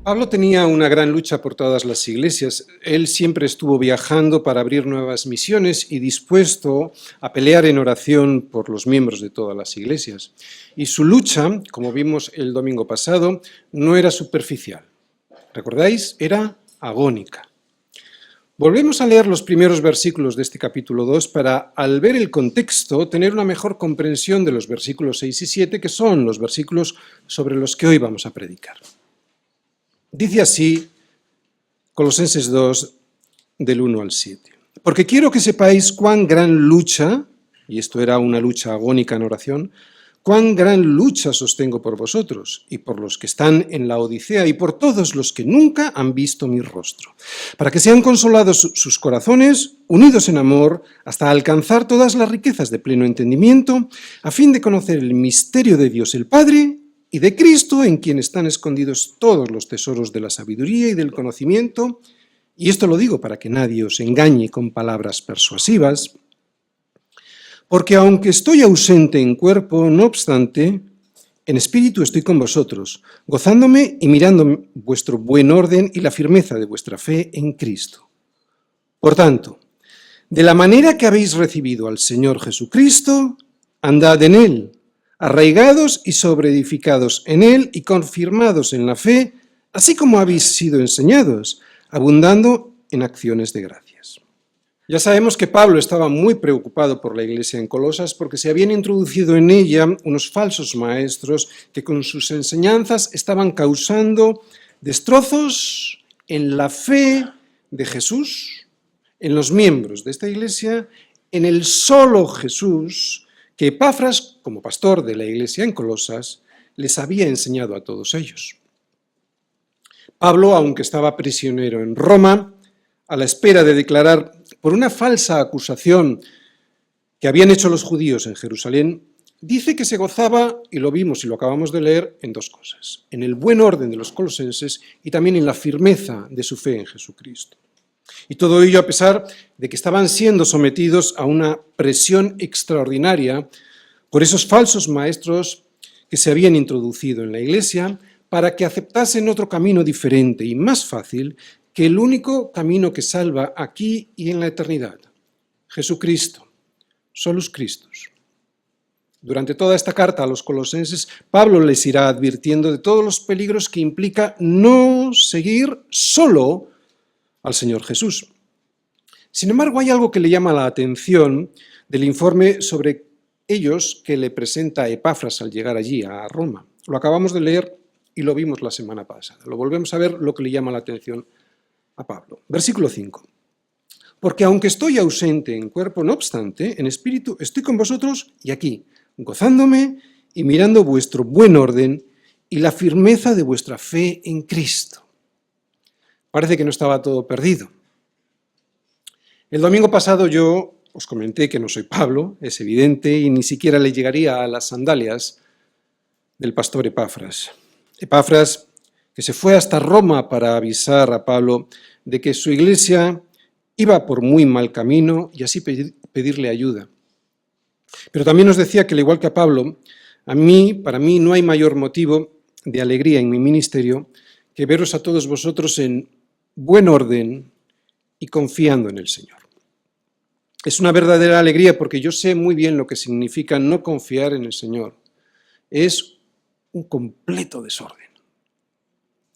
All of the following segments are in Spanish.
Pablo tenía una gran lucha por todas las iglesias. Él siempre estuvo viajando para abrir nuevas misiones y dispuesto a pelear en oración por los miembros de todas las iglesias. Y su lucha, como vimos el domingo pasado, no era superficial. ¿Recordáis? Era agónica. Volvemos a leer los primeros versículos de este capítulo 2 para, al ver el contexto, tener una mejor comprensión de los versículos 6 y 7, que son los versículos sobre los que hoy vamos a predicar. Dice así Colosenses 2, del 1 al 7. Porque quiero que sepáis cuán gran lucha, y esto era una lucha agónica en oración, cuán gran lucha sostengo por vosotros y por los que están en la Odisea y por todos los que nunca han visto mi rostro, para que sean consolados sus corazones, unidos en amor, hasta alcanzar todas las riquezas de pleno entendimiento, a fin de conocer el misterio de Dios el Padre y de Cristo, en quien están escondidos todos los tesoros de la sabiduría y del conocimiento. Y esto lo digo para que nadie os engañe con palabras persuasivas, porque aunque estoy ausente en cuerpo, no obstante, en espíritu estoy con vosotros, gozándome y mirando vuestro buen orden y la firmeza de vuestra fe en Cristo. Por tanto, de la manera que habéis recibido al Señor Jesucristo, andad en Él, arraigados y sobreedificados en Él y confirmados en la fe, así como habéis sido enseñados, abundando en acciones de gracias. Ya sabemos que Pablo estaba muy preocupado por la iglesia en Colosas porque se habían introducido en ella unos falsos maestros que con sus enseñanzas estaban causando destrozos en la fe de Jesús, en los miembros de esta iglesia, en el solo Jesús que Epafras, como pastor de la iglesia en Colosas, les había enseñado a todos ellos. Pablo, aunque estaba prisionero en Roma, a la espera de declarar por una falsa acusación que habían hecho los judíos en Jerusalén, dice que se gozaba, y lo vimos y lo acabamos de leer, en dos cosas: en el buen orden de los colosenses y también en la firmeza de su fe en Jesucristo. Y todo ello a pesar de que estaban siendo sometidos a una presión extraordinaria por esos falsos maestros que se habían introducido en la iglesia para que aceptasen otro camino diferente y más fácil que el único camino que salva aquí y en la eternidad: Jesucristo, solus Christus. Durante toda esta carta a los colosenses, Pablo les irá advirtiendo de todos los peligros que implica no seguir solo al Señor Jesús. Sin embargo, hay algo que le llama la atención del informe sobre ellos que le presenta Epafras al llegar allí, a Roma. Lo acabamos de leer y lo vimos la semana pasada. Lo volvemos a ver, lo que le llama la atención a Pablo. Versículo 5. Porque aunque estoy ausente en cuerpo, no obstante, en espíritu estoy con vosotros y aquí, gozándome y mirando vuestro buen orden y la firmeza de vuestra fe en Cristo. Parece que no estaba todo perdido. El domingo pasado yo os comenté que no soy Pablo, es evidente, y ni siquiera le llegaría a las sandalias del pastor Epafras. Epafras, que se fue hasta Roma para avisar a Pablo de que su iglesia iba por muy mal camino y así pedirle ayuda. Pero también nos decía que, al igual que a Pablo, para mí no hay mayor motivo de alegría en mi ministerio que veros a todos vosotros en buen orden y confiando en el Señor. Es una verdadera alegría porque yo sé muy bien lo que significa no confiar en el Señor. Es un completo desorden.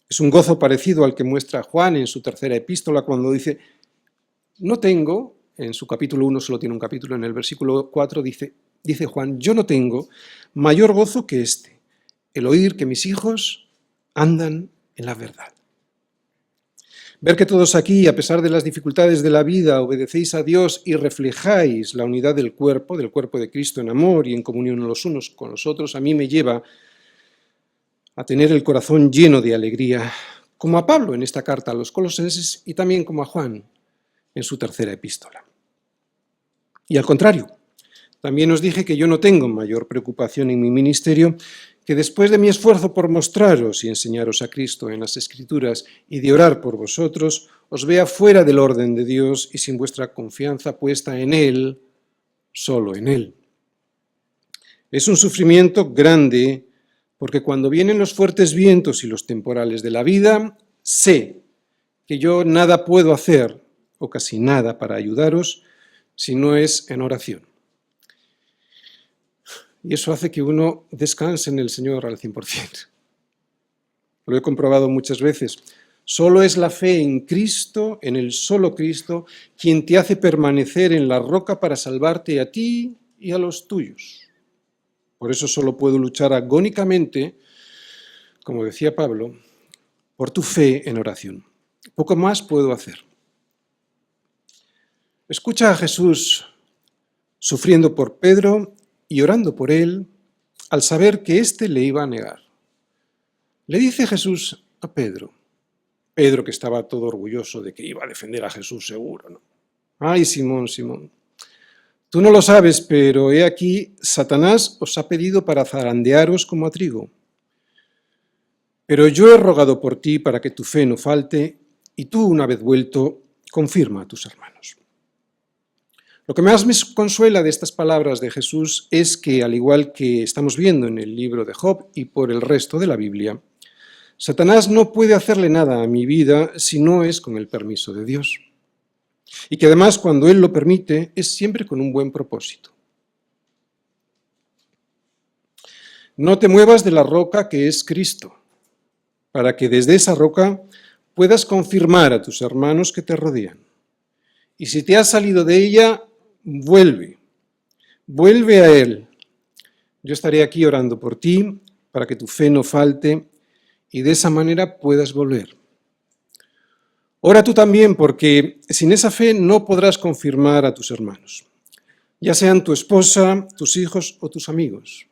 Es un gozo parecido al que muestra Juan en su tercera epístola cuando dice, no tengo, en su capítulo 1 solo tiene un capítulo, en el versículo 4 dice Juan, yo no tengo mayor gozo que este, el oír que mis hijos andan en la verdad. Ver que todos aquí, a pesar de las dificultades de la vida, obedecéis a Dios y reflejáis la unidad del cuerpo de Cristo en amor y en comunión los unos con los otros, a mí me lleva a tener el corazón lleno de alegría, como a Pablo en esta carta a los colosenses y también como a Juan en su tercera epístola. Y al contrario, también os dije que yo no tengo mayor preocupación en mi ministerio que después de mi esfuerzo por mostraros y enseñaros a Cristo en las Escrituras y de orar por vosotros, os vea fuera del orden de Dios y sin vuestra confianza puesta en Él, solo en Él. Es un sufrimiento grande porque cuando vienen los fuertes vientos y los temporales de la vida, sé que yo nada puedo hacer, o casi nada, para ayudaros, si no es en oración. Y eso hace que uno descanse en el Señor al 100%. Lo he comprobado muchas veces. Solo es la fe en Cristo, en el solo Cristo, quien te hace permanecer en la roca para salvarte a ti y a los tuyos. Por eso solo puedo luchar agónicamente, como decía Pablo, por tu fe en oración. Poco más puedo hacer. Escucha a Jesús sufriendo por Pedro y orando por él al saber que éste le iba a negar. Le dice Jesús a Pedro, que estaba todo orgulloso de que iba a defender a Jesús seguro, ¿no? Ay, Simón, Simón, tú no lo sabes, pero he aquí, Satanás os ha pedido para zarandearos como a trigo. Pero yo he rogado por ti para que tu fe no falte, y tú, una vez vuelto, confirma a tus hermanos. Lo que más me consuela de estas palabras de Jesús es que, al igual que estamos viendo en el libro de Job y por el resto de la Biblia, Satanás no puede hacerle nada a mi vida si no es con el permiso de Dios. Y que además, cuando Él lo permite, es siempre con un buen propósito. No te muevas de la roca que es Cristo, para que desde esa roca puedas confirmar a tus hermanos que te rodean. Y si te has salido de ella, vuelve a Él. Yo estaré aquí orando por ti, para que tu fe no falte, y de esa manera puedas volver. Ora tú también, porque sin esa fe no podrás confirmar a tus hermanos, ya sean tu esposa, tus hijos o tus amigos.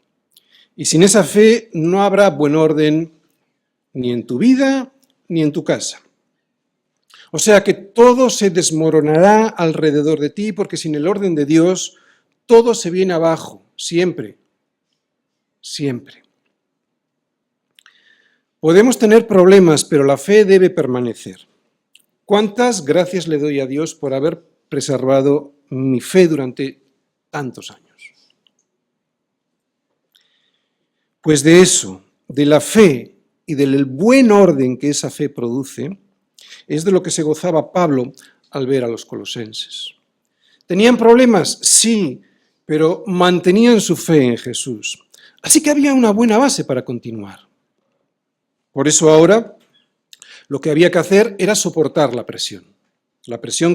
Y sin esa fe no habrá buen orden ni en tu vida ni en tu casa. O sea que todo se desmoronará alrededor de ti, porque sin el orden de Dios todo se viene abajo, siempre, siempre. Podemos tener problemas, pero la fe debe permanecer. ¿Cuántas gracias le doy a Dios por haber preservado mi fe durante tantos años? Pues de eso, de la fe y del buen orden que esa fe produce, es de lo que se gozaba Pablo al ver a los colosenses. ¿Tenían problemas? Sí, pero mantenían su fe en Jesús. Así que había una buena base para continuar. Por eso ahora lo que había que hacer era soportar la presión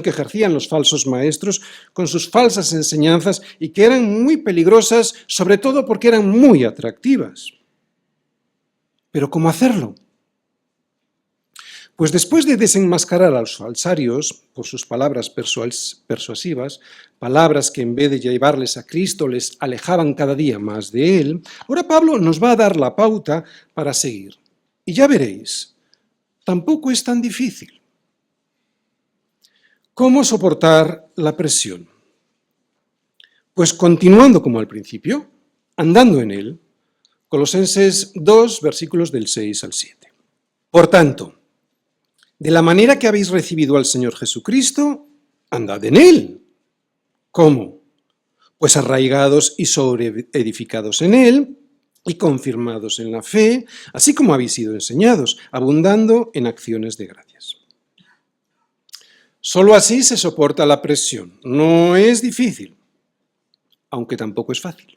que ejercían los falsos maestros con sus falsas enseñanzas y que eran muy peligrosas, sobre todo porque eran muy atractivas. ¿Pero cómo hacerlo? Pues después de desenmascarar a los falsarios por sus palabras persuasivas, palabras que en vez de llevarles a Cristo les alejaban cada día más de Él, ahora Pablo nos va a dar la pauta para seguir. Y ya veréis, tampoco es tan difícil. ¿Cómo soportar la presión? Pues continuando como al principio, andando en Él. Colosenses 2, versículos del 6 al 7. Por tanto, de la manera que habéis recibido al Señor Jesucristo, andad en Él. ¿Cómo? Pues arraigados y sobreedificados en Él, y confirmados en la fe, así como habéis sido enseñados, abundando en acciones de gracias. Solo así se soporta la presión. No es difícil, aunque tampoco es fácil.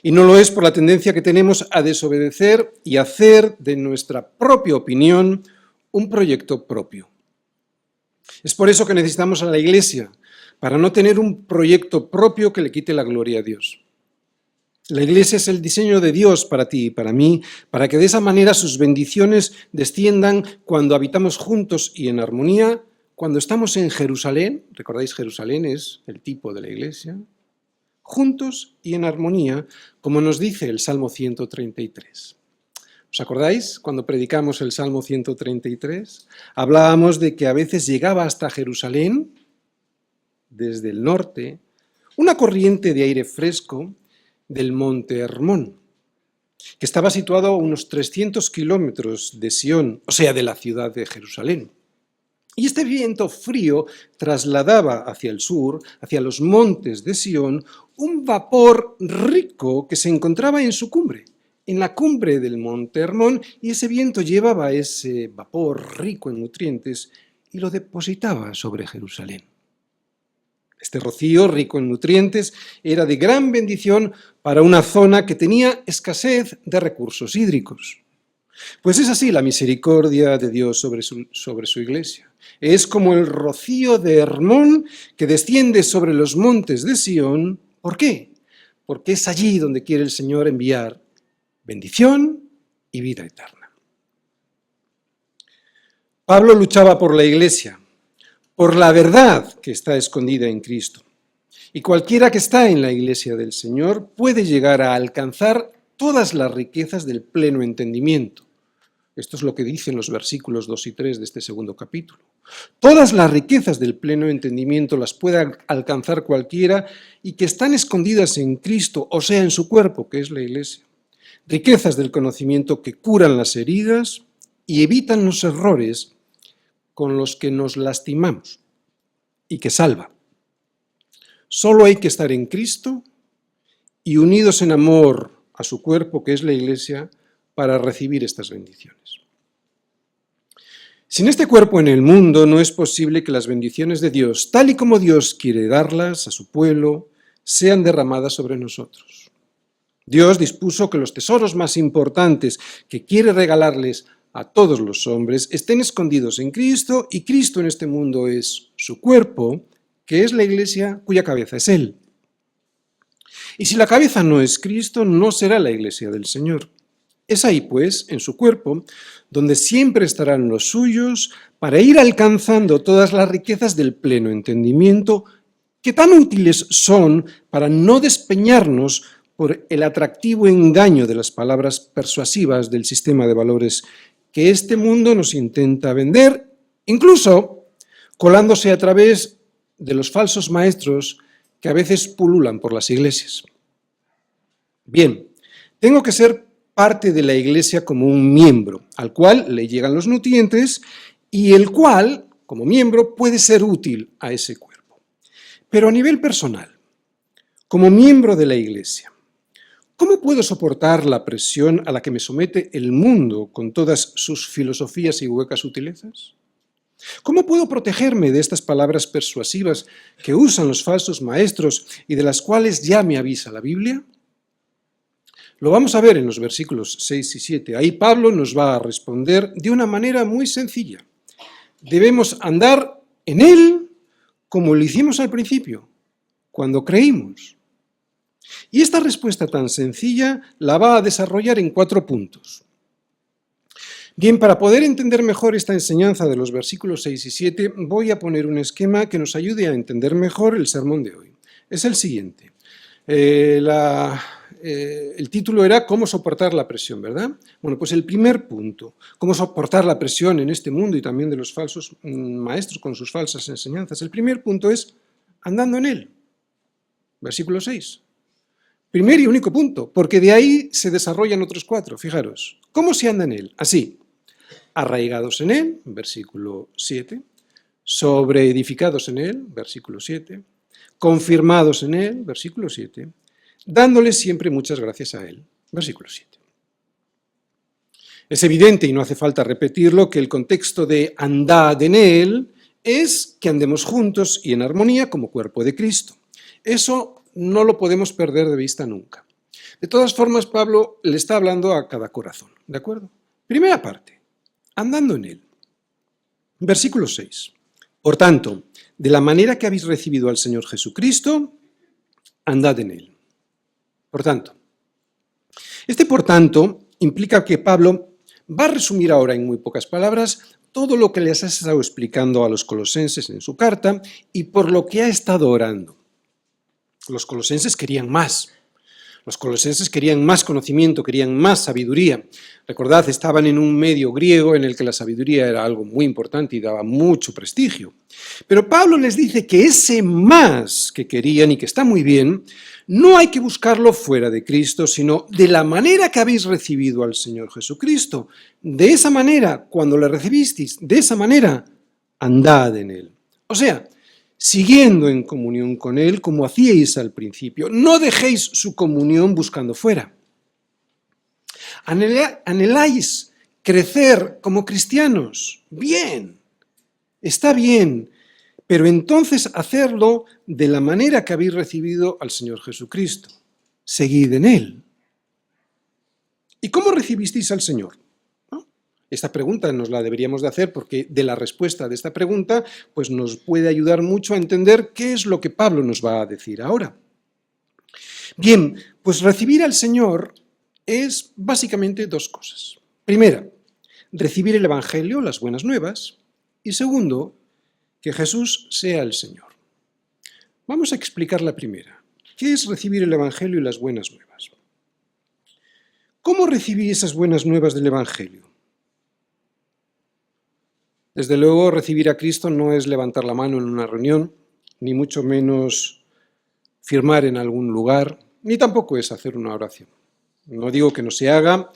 Y no lo es por la tendencia que tenemos a desobedecer y hacer de nuestra propia opinión un proyecto propio. Es por eso que necesitamos a la Iglesia, para no tener un proyecto propio que le quite la gloria a Dios. La Iglesia es el diseño de Dios para ti y para mí, para que de esa manera sus bendiciones desciendan cuando habitamos juntos y en armonía, cuando estamos en Jerusalén. ¿Recordáis? Jerusalén es el tipo de la Iglesia. Juntos y en armonía, como nos dice el Salmo 133. ¿Os acordáis cuando predicamos el Salmo 133? Hablábamos de que a veces llegaba hasta Jerusalén, desde el norte, una corriente de aire fresco del monte Hermón, que estaba situado a unos 300 kilómetros de Sión, o sea, de la ciudad de Jerusalén. Y este viento frío trasladaba hacia el sur, hacia los montes de Sión, un vapor rico que se encontraba en su cumbre, en la cumbre del monte Hermón y ese viento llevaba ese vapor rico en nutrientes y lo depositaba sobre Jerusalén. Este rocío, rico en nutrientes, era de gran bendición para una zona que tenía escasez de recursos hídricos. Pues es así la misericordia de Dios sobre su iglesia. Es como el rocío de Hermón que desciende sobre los montes de Sión. ¿Por qué? Porque es allí donde quiere el Señor enviar bendición y vida eterna. Pablo luchaba por la iglesia, por la verdad que está escondida en Cristo. Y cualquiera que está en la iglesia del Señor puede llegar a alcanzar todas las riquezas del pleno entendimiento. Esto es lo que dicen los versículos 2 y 3 de este segundo capítulo. Todas las riquezas del pleno entendimiento las puede alcanzar cualquiera y que están escondidas en Cristo, o sea, en su cuerpo, que es la iglesia. Riquezas del conocimiento que curan las heridas y evitan los errores con los que nos lastimamos y que salva. Solo hay que estar en Cristo y unidos en amor a su cuerpo, que es la iglesia, para recibir estas bendiciones. Sin este cuerpo en el mundo no es posible que las bendiciones de Dios, tal y como Dios quiere darlas a su pueblo, sean derramadas sobre nosotros. Dios dispuso que los tesoros más importantes que quiere regalarles a todos los hombres estén escondidos en Cristo, y Cristo en este mundo es su cuerpo, que es la iglesia cuya cabeza es Él. Y si la cabeza no es Cristo, no será la iglesia del Señor. Es ahí, pues, en su cuerpo, donde siempre estarán los suyos para ir alcanzando todas las riquezas del pleno entendimiento que tan útiles son para no despeñarnos por el atractivo engaño de las palabras persuasivas del sistema de valores que este mundo nos intenta vender, incluso colándose a través de los falsos maestros que a veces pululan por las iglesias. Bien, tengo que ser parte de la iglesia como un miembro, al cual le llegan los nutrientes y el cual, como miembro, puede ser útil a ese cuerpo. Pero a nivel personal, como miembro de la iglesia, ¿cómo puedo soportar la presión a la que me somete el mundo con todas sus filosofías y huecas sutilezas? ¿Cómo puedo protegerme de estas palabras persuasivas que usan los falsos maestros y de las cuales ya me avisa la Biblia? Lo vamos a ver en los versículos 6 y 7. Ahí Pablo nos va a responder de una manera muy sencilla. Debemos andar en Él como lo hicimos al principio, cuando creímos. Y esta respuesta tan sencilla la va a desarrollar en 4 puntos. Bien, para poder entender mejor esta enseñanza de los versículos 6 y 7, voy a poner un esquema que nos ayude a entender mejor el sermón de hoy. Es el siguiente. El título era ¿Cómo soportar la presión?, ¿verdad? Bueno, pues el primer punto, ¿cómo soportar la presión en este mundo y también de los falsos maestros con sus falsas enseñanzas? El primer punto es andando en Él. Versículo 6. Primer y único punto, porque de ahí se desarrollan otros 4, fijaros. ¿Cómo se anda en Él? Así, arraigados en Él, versículo 7, sobreedificados en Él, versículo 7, confirmados en Él, versículo 7, dándole siempre muchas gracias a Él, versículo 7. Es evidente, y no hace falta repetirlo, que el contexto de andad en Él es que andemos juntos y en armonía como cuerpo de Cristo. Eso no lo podemos perder de vista nunca. De todas formas, Pablo le está hablando a cada corazón, ¿de acuerdo? Primera parte, andando en Él. Versículo 6. Por tanto, de la manera que habéis recibido al Señor Jesucristo, andad en Él. Por tanto, este por tanto implica que Pablo va a resumir ahora en muy pocas palabras todo lo que les ha estado explicando a los colosenses en su carta y por lo que ha estado orando. Los colosenses querían más. Los colosenses querían más conocimiento, querían más sabiduría. Recordad, estaban en un medio griego en el que la sabiduría era algo muy importante y daba mucho prestigio. Pero Pablo les dice que ese más que querían y que está muy bien, no hay que buscarlo fuera de Cristo, sino de la manera que habéis recibido al Señor Jesucristo. De esa manera, cuando le recibisteis, de esa manera, andad en Él. O sea, siguiendo en comunión con Él como hacíais al principio. No dejéis su comunión buscando fuera. ¿Anheláis crecer como cristianos? Bien, está bien, pero entonces hacerlo de la manera que habéis recibido al Señor Jesucristo. Seguid en Él. ¿Y cómo recibisteis al Señor? ¿No? Esta pregunta nos la deberíamos de hacer porque de la respuesta de esta pregunta pues nos puede ayudar mucho a entender qué es lo que Pablo nos va a decir ahora. Bien, pues recibir al Señor es básicamente dos cosas. Primera, recibir el Evangelio, las buenas nuevas, y segundo, que Jesús sea el Señor. Vamos a explicar la primera. ¿Qué es recibir el Evangelio y las buenas nuevas? ¿Cómo recibí esas buenas nuevas del Evangelio? Desde luego, recibir a Cristo no es levantar la mano en una reunión, ni mucho menos firmar en algún lugar, ni tampoco es hacer una oración. No digo que no se haga,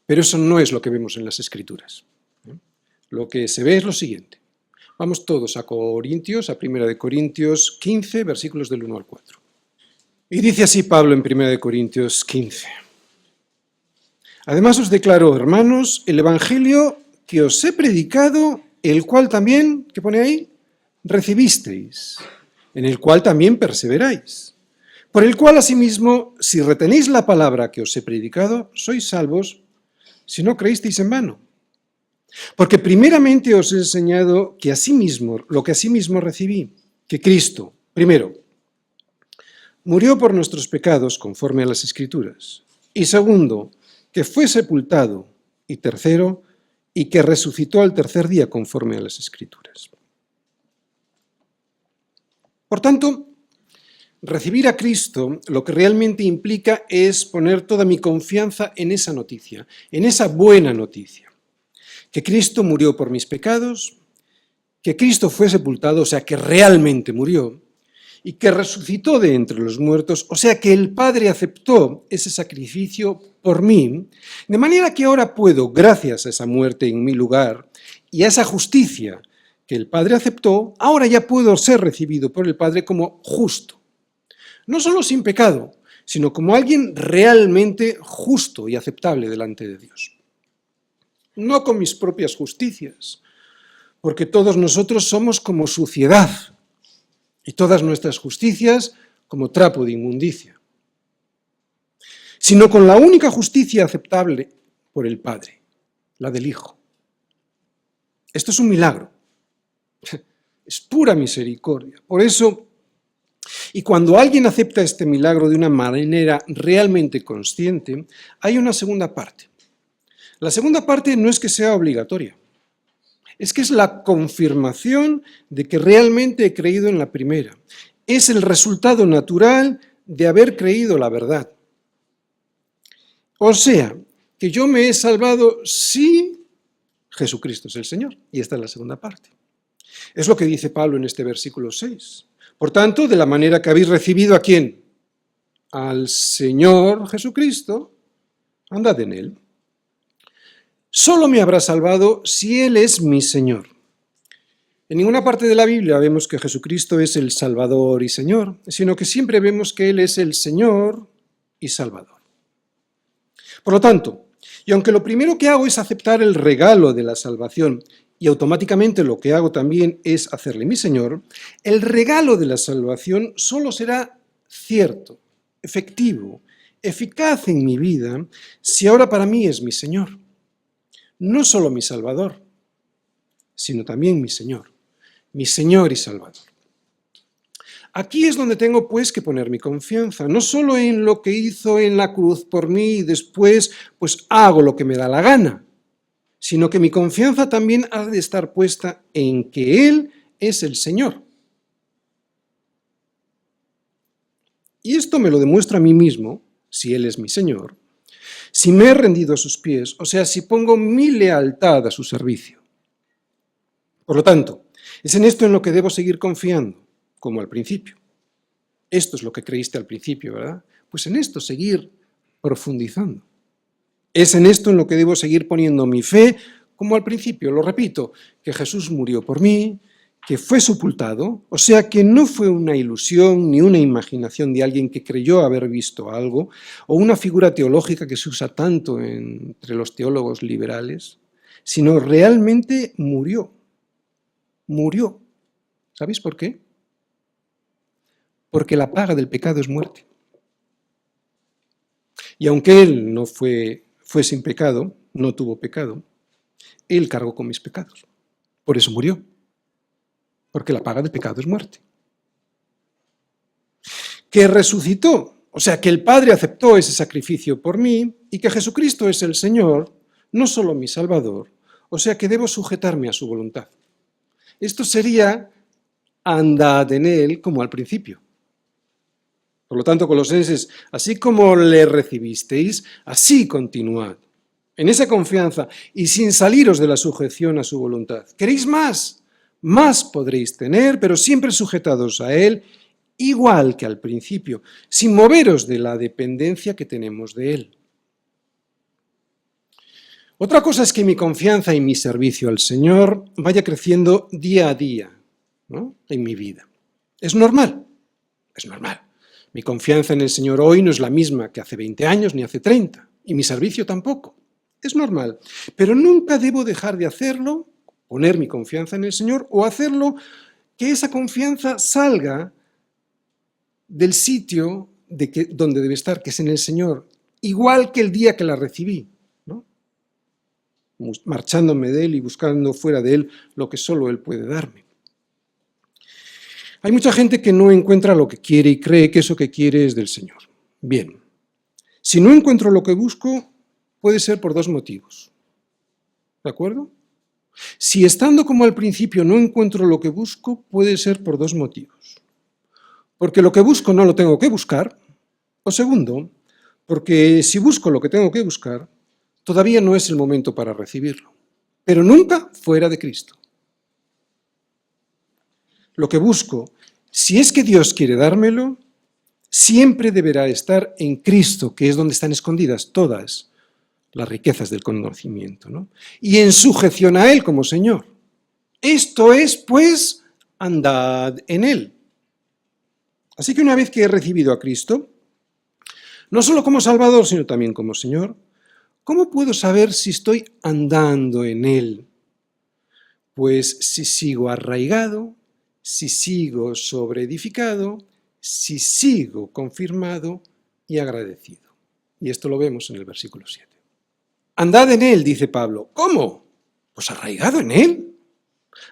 pero eso no es lo que vemos en las Escrituras. Lo que se ve es lo siguiente. Vamos todos a Corintios, a 1 Corintios 15, versículos del 1 al 4. Y dice así Pablo en 1 Corintios 15. Además os declaro, hermanos, el Evangelio que os he predicado, el cual también, ¿qué pone ahí? Recibisteis, en el cual también perseveráis. Por el cual, asimismo, si retenéis la palabra que os he predicado, sois salvos, si no creísteis en vano. Porque primeramente os he enseñado que asimismo, lo que asimismo recibí, que Cristo, primero, murió por nuestros pecados conforme a las Escrituras, y segundo, que fue sepultado, y tercero, y que resucitó al tercer día conforme a las Escrituras. Por tanto, recibir a Cristo lo que realmente implica es poner toda mi confianza en esa noticia, en esa buena noticia. Que Cristo murió por mis pecados, que Cristo fue sepultado, o sea, que realmente murió, y que resucitó de entre los muertos, o sea, que el Padre aceptó ese sacrificio por mí, de manera que ahora puedo, gracias a esa muerte en mi lugar y a esa justicia que el Padre aceptó, ahora ya puedo ser recibido por el Padre como justo. No solo sin pecado, sino como alguien realmente justo y aceptable delante de Dios. No con mis propias justicias, porque todos nosotros somos como suciedad y todas nuestras justicias como trapo de inmundicia, sino con la única justicia aceptable por el Padre, la del Hijo. Esto es un milagro, es pura misericordia. Por eso, y cuando alguien acepta este milagro de una manera realmente consciente, hay una segunda parte. La segunda parte no es que sea obligatoria, es que es la confirmación de que realmente he creído en la primera. Es el resultado natural de haber creído la verdad. O sea, que yo me he salvado si Jesucristo es el Señor. Y esta es la segunda parte. Es lo que dice Pablo en este versículo 6. Por tanto, de la manera que habéis recibido ¿a quién? Al Señor Jesucristo, andad en Él. Solo me habrá salvado si Él es mi Señor. En ninguna parte de la Biblia vemos que Jesucristo es el Salvador y Señor, sino que siempre vemos que Él es el Señor y Salvador. Por lo tanto, y aunque lo primero que hago es aceptar el regalo de la salvación, y automáticamente lo que hago también es hacerle mi Señor, el regalo de la salvación solo será cierto, efectivo, eficaz en mi vida, si ahora para mí es mi Señor. No solo mi Salvador, sino también mi Señor y Salvador. Aquí es donde tengo pues que poner mi confianza, no solo en lo que hizo en la cruz por mí y después pues hago lo que me da la gana, sino que mi confianza también ha de estar puesta en que Él es el Señor. Y esto me lo demuestra a mí mismo, si Él es mi Señor, si me he rendido a sus pies, o sea, si pongo mi lealtad a su servicio. Por lo tanto, es en esto en lo que debo seguir confiando, como al principio. Esto es lo que creíste al principio, ¿verdad? Pues en esto seguir profundizando. Es en esto en lo que debo seguir poniendo mi fe, como al principio, lo repito, que Jesús murió por mí, que fue sepultado, o sea que no fue una ilusión ni una imaginación de alguien que creyó haber visto algo, o una figura teológica que se usa tanto entre los teólogos liberales, sino realmente murió. Murió. ¿Sabéis por qué? Porque la paga del pecado es muerte. Y aunque él no fue sin pecado, no tuvo pecado, él cargó con mis pecados. Por eso murió. Porque la paga del pecado es muerte. Que resucitó, o sea, que el Padre aceptó ese sacrificio por mí y que Jesucristo es el Señor, no solo mi Salvador, o sea, que debo sujetarme a su voluntad. Esto sería andad en él como al principio. Por lo tanto, Colosenses, así como le recibisteis, así continuad, en esa confianza y sin saliros de la sujeción a su voluntad. ¿Queréis más? Más podréis tener, pero siempre sujetados a él, igual que al principio, sin moveros de la dependencia que tenemos de él. Otra cosa es que mi confianza y mi servicio al Señor vaya creciendo día a día, ¿no?, en mi vida. Es normal, es normal. Mi confianza en el Señor hoy no es la misma que hace 20 años ni hace 30, y mi servicio tampoco. Es normal, pero nunca debo dejar de hacerlo, poner mi confianza en el Señor, o hacerlo que esa confianza salga del sitio donde debe estar, que es en el Señor, igual que el día que la recibí, ¿no?, marchándome de Él y buscando fuera de Él lo que solo Él puede darme. Hay mucha gente que no encuentra lo que quiere y cree que eso que quiere es del Señor. Bien, si no encuentro lo que busco, puede ser por dos motivos. ¿De acuerdo? Si estando como al principio no encuentro lo que busco, puede ser por dos motivos. Porque lo que busco no lo tengo que buscar, o segundo, porque si busco lo que tengo que buscar, todavía no es el momento para recibirlo, pero nunca fuera de Cristo. Lo que busco, si es que Dios quiere dármelo, siempre deberá estar en Cristo, que es donde están escondidas todas las riquezas del conocimiento, ¿no?, y en sujeción a Él como Señor. Esto es, pues, andad en Él. Así que una vez que he recibido a Cristo, no solo como Salvador, sino también como Señor, ¿cómo puedo saber si estoy andando en Él? Pues si sigo arraigado, si sigo sobreedificado, si sigo confirmado y agradecido. Y esto lo vemos en el versículo 7. Andad en Él, dice Pablo. ¿Cómo? Pues arraigado en Él.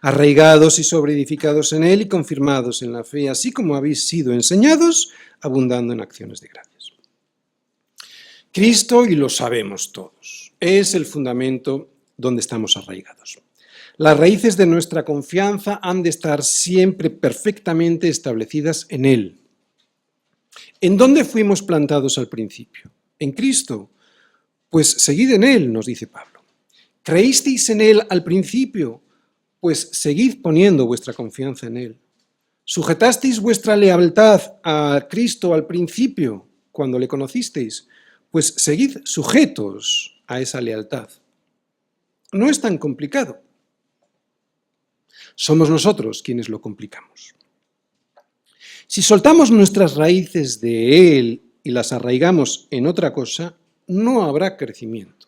Arraigados y sobreedificados en Él y confirmados en la fe, así como habéis sido enseñados, abundando en acciones de gracias. Cristo, y lo sabemos todos, es el fundamento donde estamos arraigados. Las raíces de nuestra confianza han de estar siempre perfectamente establecidas en Él. ¿En dónde fuimos plantados al principio? En Cristo. Pues seguid en Él, nos dice Pablo. ¿Creísteis en Él al principio? Pues seguid poniendo vuestra confianza en Él. ¿Sujetasteis vuestra lealtad a Cristo al principio, cuando le conocisteis? Pues seguid sujetos a esa lealtad. No es tan complicado. Somos nosotros quienes lo complicamos. Si soltamos nuestras raíces de Él y las arraigamos en otra cosa, no habrá crecimiento.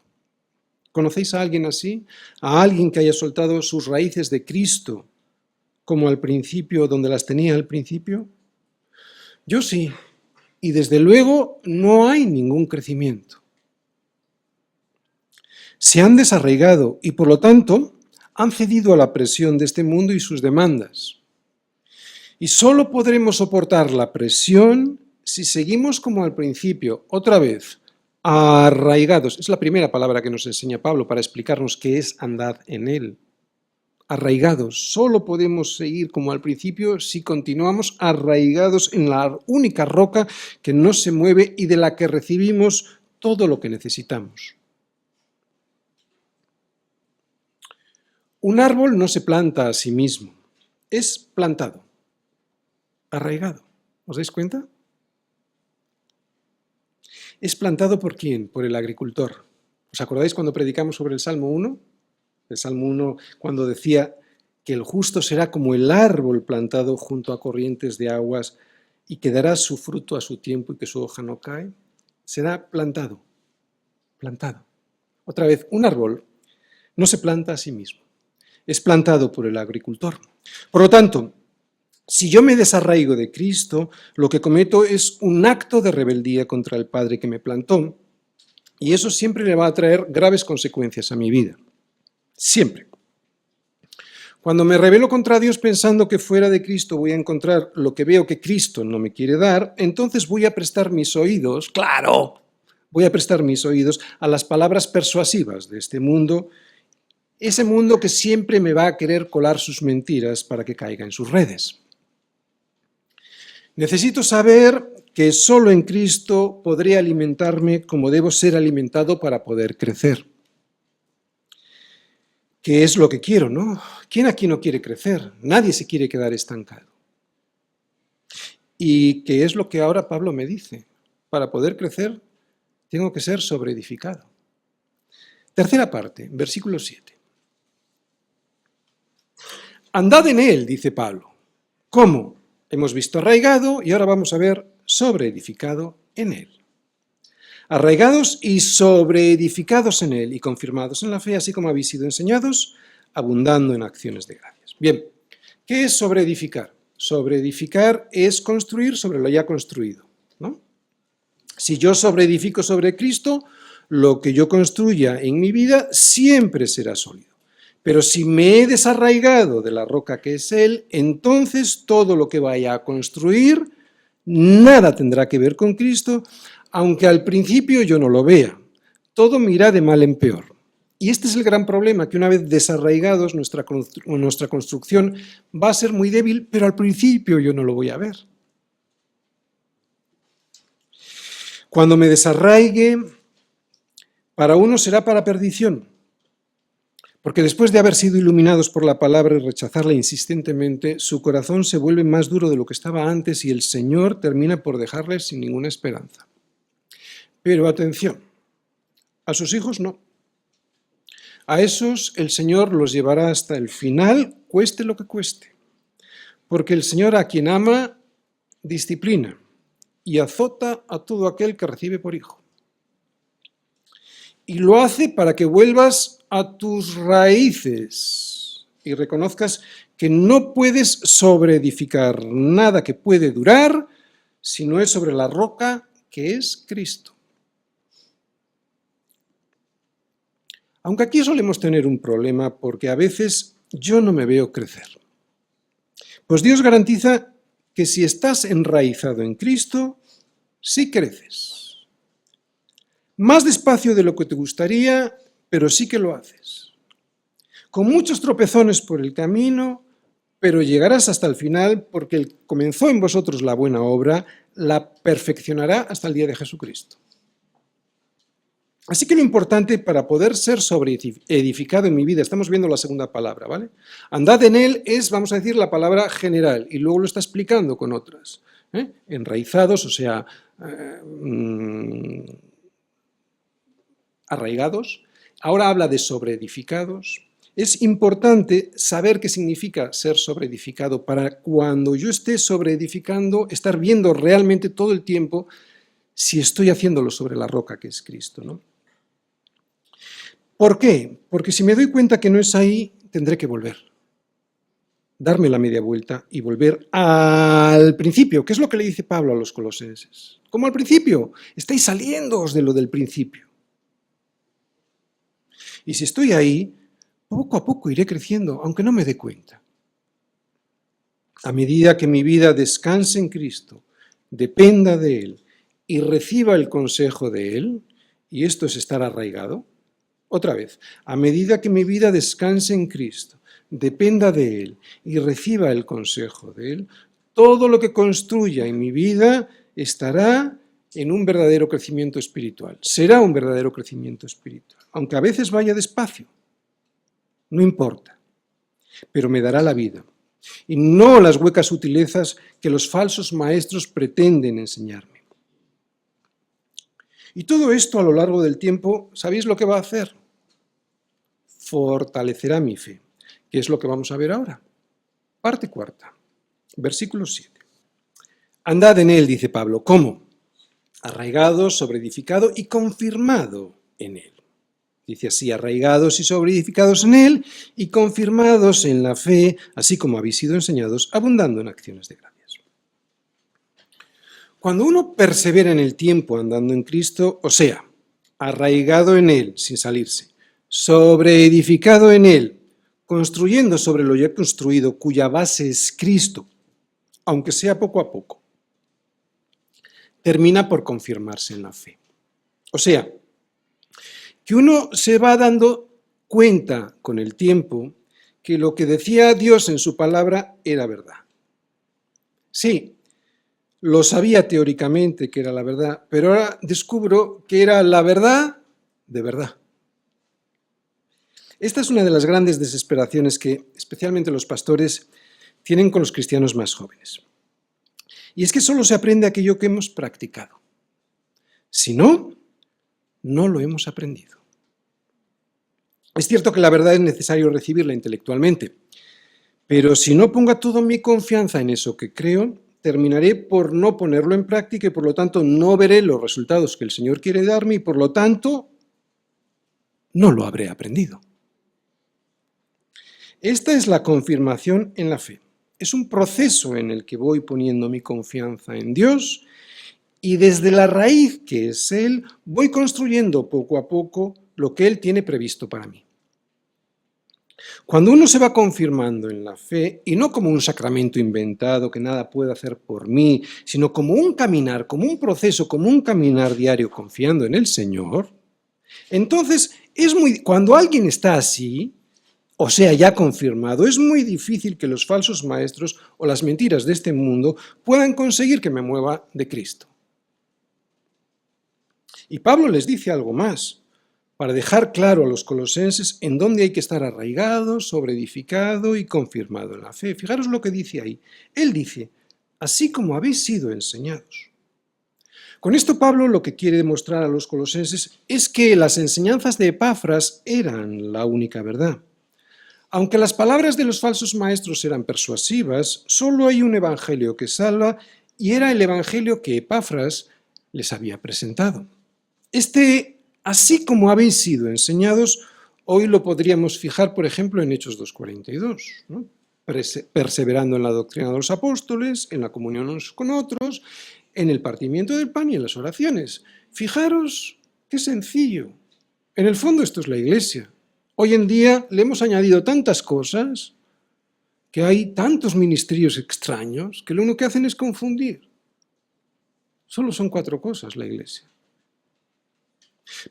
¿Conocéis a alguien así? ¿A alguien que haya soltado sus raíces de Cristo como al principio, donde las tenía al principio? Yo sí, y desde luego no hay ningún crecimiento. Se han desarraigado y por lo tanto han cedido a la presión de este mundo y sus demandas. Y solo podremos soportar la presión si seguimos como al principio, otra vez, arraigados. Es la primera palabra que nos enseña Pablo para explicarnos qué es andad en Él. Arraigados. Solo podemos seguir como al principio si continuamos arraigados en la única roca que no se mueve y de la que recibimos todo lo que necesitamos. Un árbol no se planta a sí mismo, es plantado, arraigado. ¿Os dais cuenta? ¿Es plantado por quién? Por el agricultor. ¿Os acordáis cuando predicamos sobre el Salmo 1? El Salmo 1 cuando decía que el justo será como el árbol plantado junto a corrientes de aguas y que dará su fruto a su tiempo y que su hoja no cae? Será plantado, plantado. Otra vez, un árbol no se planta a sí mismo, es plantado por el agricultor. Por lo tanto, si yo me desarraigo de Cristo, lo que cometo es un acto de rebeldía contra el Padre que me plantó, y eso siempre le va a traer graves consecuencias a mi vida. Siempre. Cuando me rebelo contra Dios pensando que fuera de Cristo voy a encontrar lo que veo que Cristo no me quiere dar, entonces voy a prestar mis oídos, claro, voy a prestar mis oídos a las palabras persuasivas de este mundo, ese mundo que siempre me va a querer colar sus mentiras para que caiga en sus redes. Necesito saber que solo en Cristo podré alimentarme como debo ser alimentado para poder crecer. ¿Qué es lo que quiero, no? ¿Quién aquí no quiere crecer? Nadie se quiere quedar estancado. ¿Y qué es lo que ahora Pablo me dice? Para poder crecer, tengo que ser sobreedificado. Tercera parte, versículo 7. Andad en él, dice Pablo. ¿Cómo? Hemos visto arraigado y ahora vamos a ver sobreedificado en él. Arraigados y sobreedificados en él y confirmados en la fe, así como habéis sido enseñados, abundando en acciones de gracias. Bien, ¿qué es sobreedificar? Sobreedificar es construir sobre lo ya construido, ¿no? Si yo sobreedifico sobre Cristo, lo que yo construya en mi vida siempre será sólido. Pero si me he desarraigado de la roca que es Él, entonces todo lo que vaya a construir nada tendrá que ver con Cristo, aunque al principio yo no lo vea. Todo me irá de mal en peor. Y este es el gran problema, que una vez desarraigados nuestra construcción va a ser muy débil, pero al principio yo no lo voy a ver. Cuando me desarraigue, para uno será para perdición, porque después de haber sido iluminados por la palabra y rechazarla insistentemente, su corazón se vuelve más duro de lo que estaba antes y el Señor termina por dejarles sin ninguna esperanza. Pero atención, a sus hijos no. A esos el Señor los llevará hasta el final, cueste lo que cueste. Porque el Señor a quien ama, disciplina y azota a todo aquel que recibe por hijo. Y lo hace para que vuelvas a tus raíces y reconozcas que no puedes sobreedificar nada que puede durar si no es sobre la roca que es Cristo. Aunque aquí solemos tener un problema porque a veces yo no me veo crecer. Pues Dios garantiza que si estás enraizado en Cristo, sí creces. Más despacio de lo que te gustaría, pero sí que lo haces. Con muchos tropezones por el camino, pero llegarás hasta el final porque el que comenzó en vosotros la buena obra, la perfeccionará hasta el día de Jesucristo. Así que lo importante para poder ser sobreedificado en mi vida, estamos viendo la segunda palabra, ¿vale? Andad en él es, vamos a decir, la palabra general, y luego lo está explicando con otras. Enraizados, o sea, arraigados. Ahora habla de sobreedificados. Es importante saber qué significa ser sobreedificado para cuando yo esté sobreedificando, estar viendo realmente todo el tiempo si estoy haciéndolo sobre la roca que es Cristo, ¿no? ¿Por qué? Porque si me doy cuenta que no es ahí, tendré que volver. Darme la media vuelta y volver al principio. ¿Qué es lo que le dice Pablo a los colosenses? Como al principio, estáis saliéndoos de lo del principio. Y si estoy ahí, poco a poco iré creciendo, aunque no me dé cuenta. A medida que mi vida descanse en Cristo, dependa de Él y reciba el consejo de Él, y esto es estar arraigado. Otra vez, a medida que mi vida descanse en Cristo, dependa de Él y reciba el consejo de Él, todo lo que construya en mi vida estará en un verdadero crecimiento espiritual. Será un verdadero crecimiento espiritual, aunque a veces vaya despacio. No importa, pero me dará la vida. Y no las huecas sutilezas que los falsos maestros pretenden enseñarme. Y todo esto a lo largo del tiempo, ¿sabéis lo que va a hacer? Fortalecerá mi fe, que es lo que vamos a ver ahora. Parte cuarta, versículo 7. Andad en él, dice Pablo. ¿Cómo? Arraigado, sobreedificado y confirmado en él. Dice así, arraigados y sobreedificados en él y confirmados en la fe, así como habéis sido enseñados, abundando en acciones de gracias. Cuando uno persevera en el tiempo andando en Cristo, o sea, arraigado en él sin salirse, sobreedificado en él, construyendo sobre lo ya construido, cuya base es Cristo, aunque sea poco a poco, termina por confirmarse en la fe. O sea, que uno se va dando cuenta con el tiempo que lo que decía Dios en su palabra era verdad. Sí, lo sabía teóricamente que era la verdad, pero ahora descubro que era la verdad de verdad. Esta es una de las grandes desesperaciones que, especialmente los pastores, tienen con los cristianos más jóvenes. Y es que solo se aprende aquello que hemos practicado. Si no, no lo hemos aprendido. Es cierto que la verdad es necesario recibirla intelectualmente, pero si no pongo toda mi confianza en eso que creo, terminaré por no ponerlo en práctica y por lo tanto no veré los resultados que el Señor quiere darme y por lo tanto no lo habré aprendido. Esta es la confirmación en la fe. Es un proceso en el que voy poniendo mi confianza en Dios y desde la raíz que es Él, voy construyendo poco a poco lo que Él tiene previsto para mí. Cuando uno se va confirmando en la fe, y no como un sacramento inventado que nada puede hacer por mí, sino como un caminar, como un proceso, como un caminar diario confiando en el Señor, entonces cuando alguien está así, o sea, ya confirmado, es muy difícil que los falsos maestros o las mentiras de este mundo puedan conseguir que me mueva de Cristo. Y Pablo les dice algo más, para dejar claro a los colosenses en dónde hay que estar arraigado, sobreedificado y confirmado en la fe. Fijaros lo que dice ahí. Él dice, así como habéis sido enseñados. Con esto Pablo lo que quiere demostrar a los colosenses es que las enseñanzas de Epafras eran la única verdad. Aunque las palabras de los falsos maestros eran persuasivas, solo hay un evangelio que salva y era el evangelio que Epafras les había presentado. Así como habéis sido enseñados, hoy lo podríamos fijar, por ejemplo, en Hechos 2:42, ¿no? Perseverando en la doctrina de los apóstoles, en la comunión unos con otros, en el partimiento del pan y en las oraciones. Fijaros qué sencillo. En el fondo esto es la Iglesia. Hoy en día le hemos añadido tantas cosas, que hay tantos ministerios extraños, que lo único que hacen es confundir. Solo son 4 cosas la Iglesia.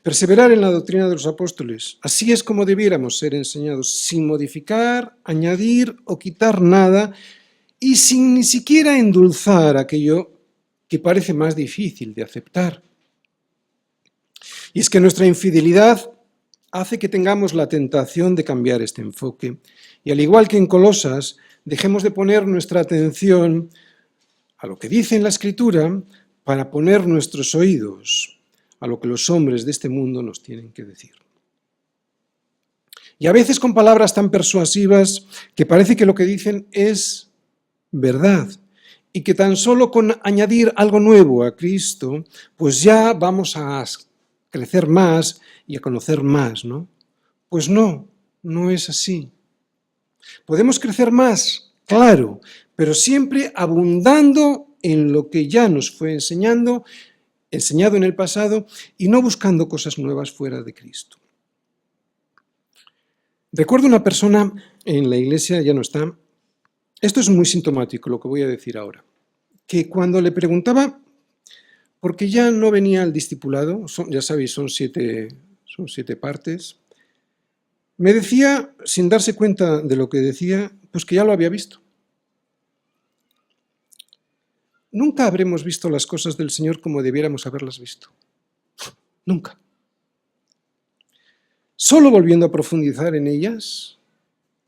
Perseverar en la doctrina de los apóstoles. Así es como debiéramos ser enseñados, sin modificar, añadir o quitar nada y sin ni siquiera endulzar aquello que parece más difícil de aceptar. Y es que nuestra infidelidad hace que tengamos la tentación de cambiar este enfoque y al igual que en Colosas, dejemos de poner nuestra atención a lo que dice en la Escritura para poner nuestros oídos a lo que los hombres de este mundo nos tienen que decir. Y a veces con palabras tan persuasivas que parece que lo que dicen es verdad y que tan solo con añadir algo nuevo a Cristo, pues ya vamos a crecer más y a conocer más, ¿no? Pues no, no es así. Podemos crecer más, claro, pero siempre abundando en lo que ya nos fue enseñado en el pasado y no buscando cosas nuevas fuera de Cristo. Recuerdo una persona en la iglesia, ya no está, esto es muy sintomático lo que voy a decir ahora, que cuando le preguntaba, porque ya no venía al discipulado, ya sabéis, son siete partes, me decía, sin darse cuenta de lo que decía, pues que ya lo había visto. Nunca habremos visto las cosas del Señor como debiéramos haberlas visto. Nunca. Solo volviendo a profundizar en ellas,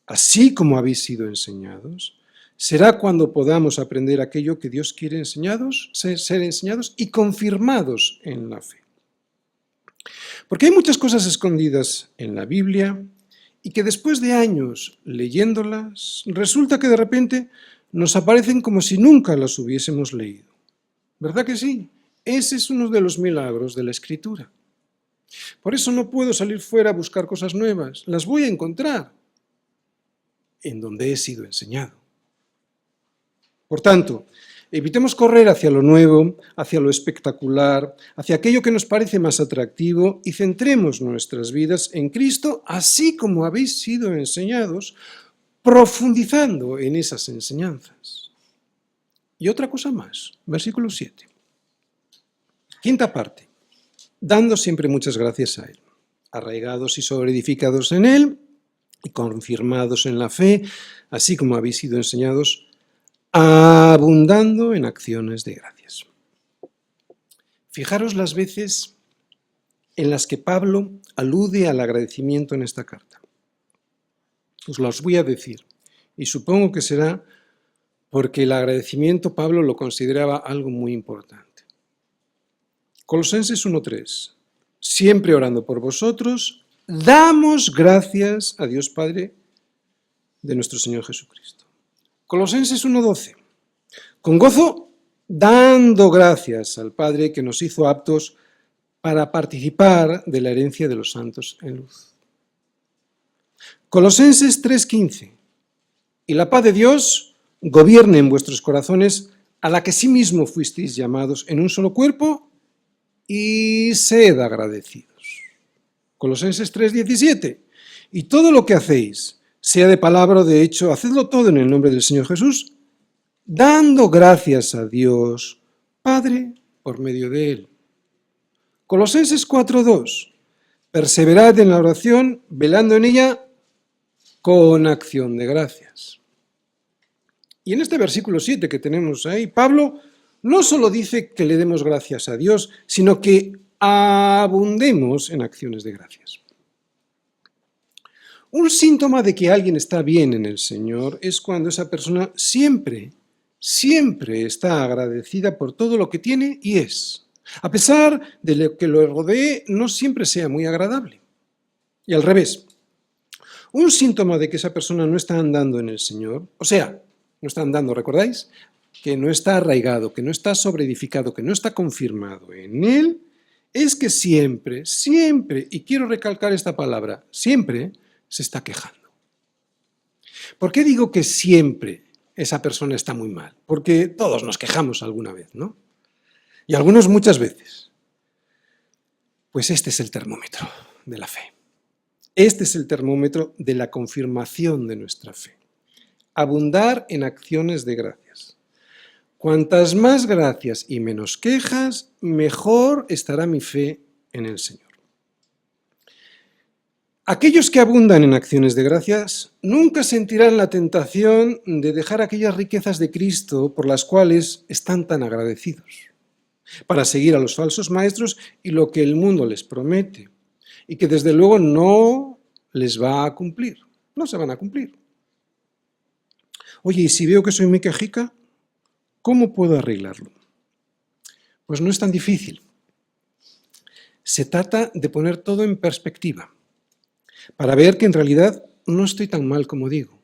así como habéis sido enseñados, será cuando podamos aprender aquello que Dios quiere ser enseñados y confirmados en la fe. Porque hay muchas cosas escondidas en la Biblia y que después de años leyéndolas, resulta que de repente nos aparecen como si nunca las hubiésemos leído. ¿Verdad que sí? Ese es uno de los milagros de la Escritura. Por eso no puedo salir fuera a buscar cosas nuevas, las voy a encontrar en donde he sido enseñado. Por tanto, evitemos correr hacia lo nuevo, hacia lo espectacular, hacia aquello que nos parece más atractivo y centremos nuestras vidas en Cristo, así como habéis sido enseñados, profundizando en esas enseñanzas. Y otra cosa más, versículo 7. Quinta parte, dando siempre muchas gracias a Él, arraigados y sobreedificados en Él y confirmados en la fe, así como habéis sido enseñados, abundando en acciones de gracias. Fijaros las veces en las que Pablo alude al agradecimiento en esta carta. Os las voy a decir, y supongo que será porque el agradecimiento Pablo lo consideraba algo muy importante. Colosenses 1:3. Siempre orando por vosotros, damos gracias a Dios Padre de nuestro Señor Jesucristo. Colosenses 1:12. Con gozo, dando gracias al Padre que nos hizo aptos para participar de la herencia de los santos en luz. Colosenses 3:15. Y la paz de Dios gobierne en vuestros corazones, a la que sí mismo fuisteis llamados en un solo cuerpo, y sed agradecidos. Colosenses 3:17. Y todo lo que hacéis, sea de palabra o de hecho, hacedlo todo en el nombre del Señor Jesús, dando gracias a Dios Padre por medio de Él. Colosenses 4:2. Perseverad en la oración, velando en ella con acción de gracias. Y en este versículo 7 que tenemos ahí, Pablo no solo dice que le demos gracias a Dios, sino que abundemos en acciones de gracias. Un síntoma de que alguien está bien en el Señor es cuando esa persona siempre está agradecida por todo lo que tiene y es, a pesar de lo que lo rodee no siempre sea muy agradable. Y al revés, un síntoma de que esa persona no está andando en el Señor, o sea, no está andando, ¿recordáis? Que no está arraigado, que no está sobreedificado, que no está confirmado en Él, es que siempre, y quiero recalcar esta palabra, siempre se está quejando. ¿Por qué digo que siempre esa persona está muy mal? Porque todos nos quejamos alguna vez, ¿no? Y algunos muchas veces. Pues este es el termómetro de la fe. Este es el termómetro de la confirmación de nuestra fe. Abundar en acciones de gracias. Cuantas más gracias y menos quejas, mejor estará mi fe en el Señor. Aquellos que abundan en acciones de gracias nunca sentirán la tentación de dejar aquellas riquezas de Cristo por las cuales están tan agradecidos, para seguir a los falsos maestros y lo que el mundo les promete, y que desde luego no les va a cumplir, no se van a cumplir. Oye, ¿y si veo que soy muy quejica? ¿Cómo puedo arreglarlo? Pues no es tan difícil. Se trata de poner todo en perspectiva, para ver que en realidad no estoy tan mal como digo.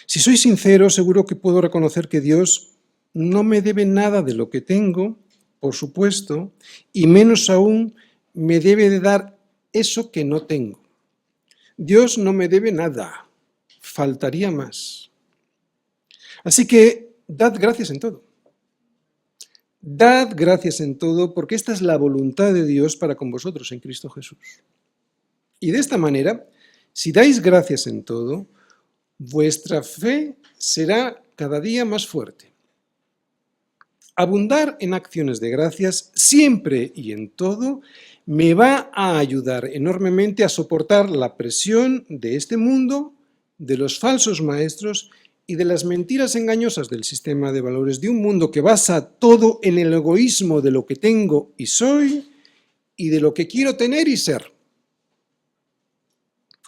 Si soy sincero, seguro que puedo reconocer que Dios no me debe nada de lo que tengo, por supuesto, y menos aún me debe de dar eso que no tengo. Dios no me debe nada, faltaría más. Así que dad gracias en todo. Dad gracias en todo, porque esta es la voluntad de Dios para con vosotros en Cristo Jesús. Y de esta manera, si dais gracias en todo, vuestra fe será cada día más fuerte. Abundar en acciones de gracias siempre y en todo me va a ayudar enormemente a soportar la presión de este mundo, de los falsos maestros y de las mentiras engañosas del sistema de valores de un mundo que basa todo en el egoísmo de lo que tengo y soy y de lo que quiero tener y ser.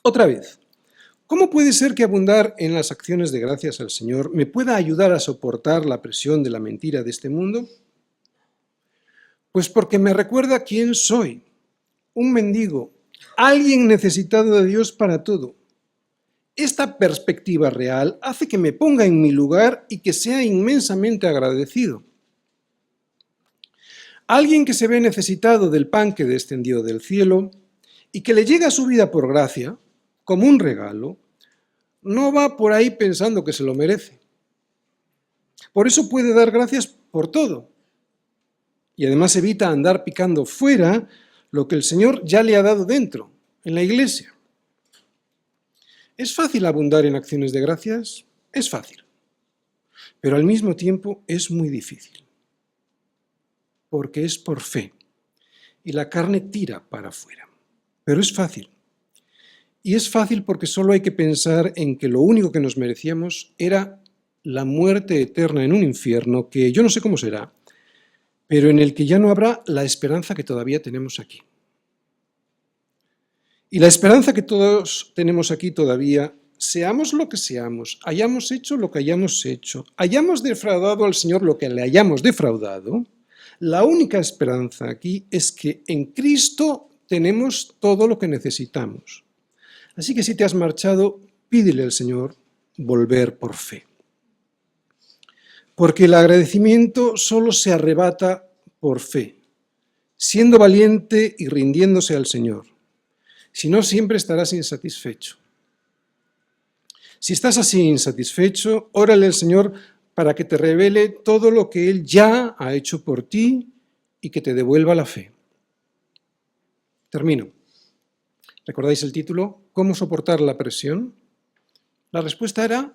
Otra vez, ¿cómo puede ser que abundar en las acciones de gracias al Señor me pueda ayudar a soportar la presión de la mentira de este mundo? Pues porque me recuerda quién soy, un mendigo alguien necesitado de Dios para todo. Esta perspectiva real hace que me ponga en mi lugar y que sea inmensamente agradecido. Alguien que se ve necesitado del pan que descendió del cielo y que le llega a su vida por gracia, como un regalo, no va por ahí pensando que se lo merece. Por eso puede dar gracias por todo. Y además evita andar picando fuera lo que el Señor ya le ha dado dentro, en la iglesia. ¿Es fácil abundar en acciones de gracias? Es fácil. Pero al mismo tiempo es muy difícil. Porque es por fe. Y la carne tira para afuera. Pero es fácil. Y es fácil porque solo hay que pensar en que lo único que nos merecíamos era la muerte eterna en un infierno que yo no sé cómo será, pero en el que ya no habrá la esperanza que todavía tenemos aquí. Y la esperanza que todos tenemos aquí todavía, seamos lo que seamos, hayamos hecho lo que hayamos hecho, hayamos defraudado al Señor lo que le hayamos defraudado, la única esperanza aquí es que en Cristo tenemos todo lo que necesitamos. Así que si te has marchado, pídele al Señor volver por fe. Porque el agradecimiento solo se arrebata por fe, siendo valiente y rindiéndose al Señor. Si no, siempre estarás insatisfecho. Si estás así insatisfecho, órale al Señor para que te revele todo lo que Él ya ha hecho por ti y que te devuelva la fe. Termino. ¿Recordáis el título? ¿Cómo soportar la presión? La respuesta era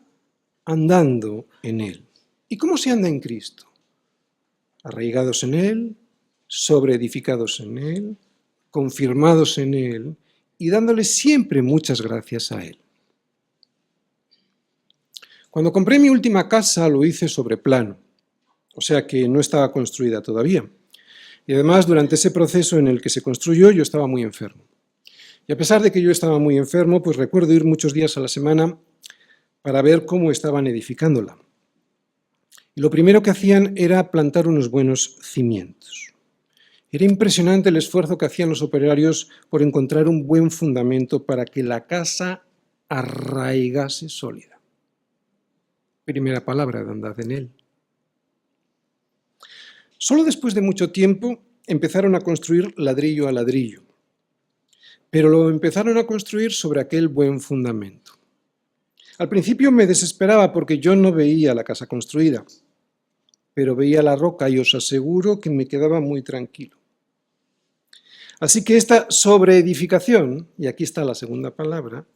andando en Él. ¿Y cómo se anda en Cristo? Arraigados en Él, sobreedificados en Él, confirmados en Él y dándole siempre muchas gracias a Él. Cuando compré mi última casa lo hice sobre plano, o sea que no estaba construida todavía. Y además, durante ese proceso en el que se construyó, yo estaba muy enfermo. Y a pesar de que yo estaba muy enfermo, pues recuerdo ir muchos días a la semana para ver cómo estaban edificándola. Y lo primero que hacían era plantar unos buenos cimientos. Era impresionante el esfuerzo que hacían los operarios por encontrar un buen fundamento para que la casa arraigase sólida. Primera palabra de andad en Él. Solo después de mucho tiempo empezaron a construir ladrillo a ladrillo, pero lo empezaron a construir sobre aquel buen fundamento. Al principio me desesperaba porque yo no veía la casa construida, pero veía la roca y os aseguro que me quedaba muy tranquilo. Así que esta sobreedificación, y aquí está la segunda palabra,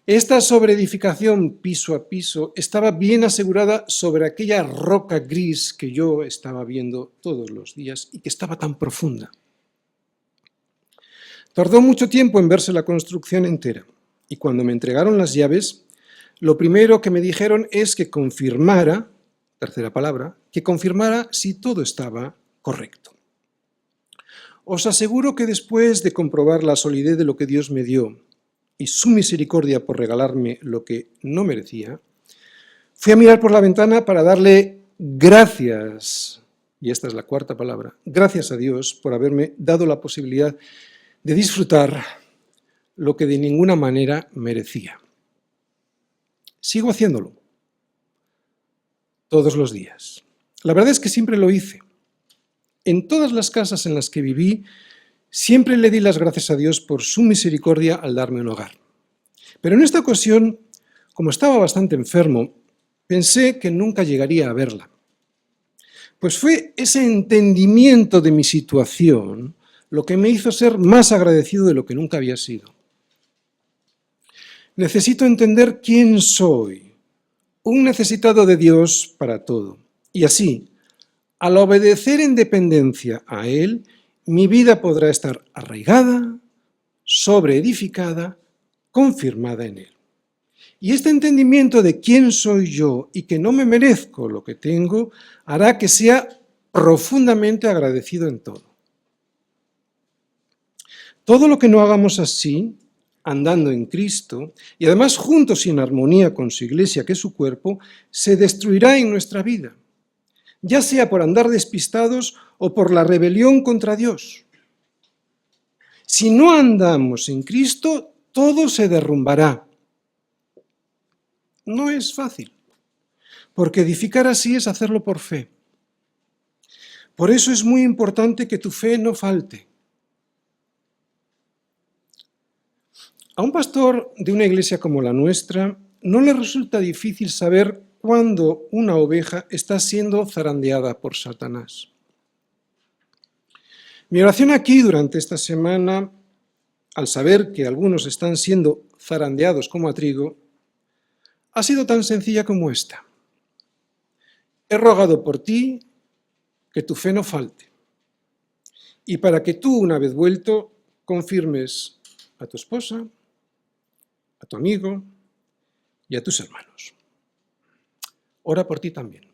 esta sobreedificación piso a piso estaba bien asegurada sobre aquella roca gris que yo estaba viendo todos los días y que estaba tan profunda. Tardó mucho tiempo en verse la construcción entera y cuando me entregaron las llaves, lo primero que me dijeron es que confirmara, tercera palabra, que confirmara si todo estaba correcto. Os aseguro que después de comprobar la solidez de lo que Dios me dio y su misericordia por regalarme lo que no merecía, fui a mirar por la ventana para darle gracias, y esta es la cuarta palabra, gracias a Dios por haberme dado la posibilidad de disfrutar lo que de ninguna manera merecía. Sigo haciéndolo, todos los días. La verdad es que siempre lo hice. En todas las casas en las que viví, siempre le di las gracias a Dios por su misericordia al darme un hogar. Pero en esta ocasión, como estaba bastante enfermo, pensé que nunca llegaría a verla. Pues fue ese entendimiento de mi situación lo que me hizo ser más agradecido de lo que nunca había sido. Necesito entender quién soy, un necesitado de Dios para todo. Y así, al obedecer en dependencia a Él, mi vida podrá estar arraigada, sobreedificada, confirmada en Él. Y este entendimiento de quién soy yo y que no me merezco lo que tengo, hará que sea profundamente agradecido en todo. Todo lo que no hagamos así, andando en Cristo, y además juntos y en armonía con su iglesia, que es su cuerpo, se destruirá en nuestra vida, ya sea por andar despistados o por la rebelión contra Dios. Si no andamos en Cristo, todo se derrumbará. No es fácil, porque edificar así es hacerlo por fe. Por eso es muy importante que tu fe no falte. A un pastor de una iglesia como la nuestra no le resulta difícil saber cuándo una oveja está siendo zarandeada por Satanás. Mi oración aquí durante esta semana, al saber que algunos están siendo zarandeados como a trigo, ha sido tan sencilla como esta. He rogado por ti que tu fe no falte, y para que tú, una vez vuelto, confirmes a tu esposa, a tu amigo y a tus hermanos. Ora por ti también.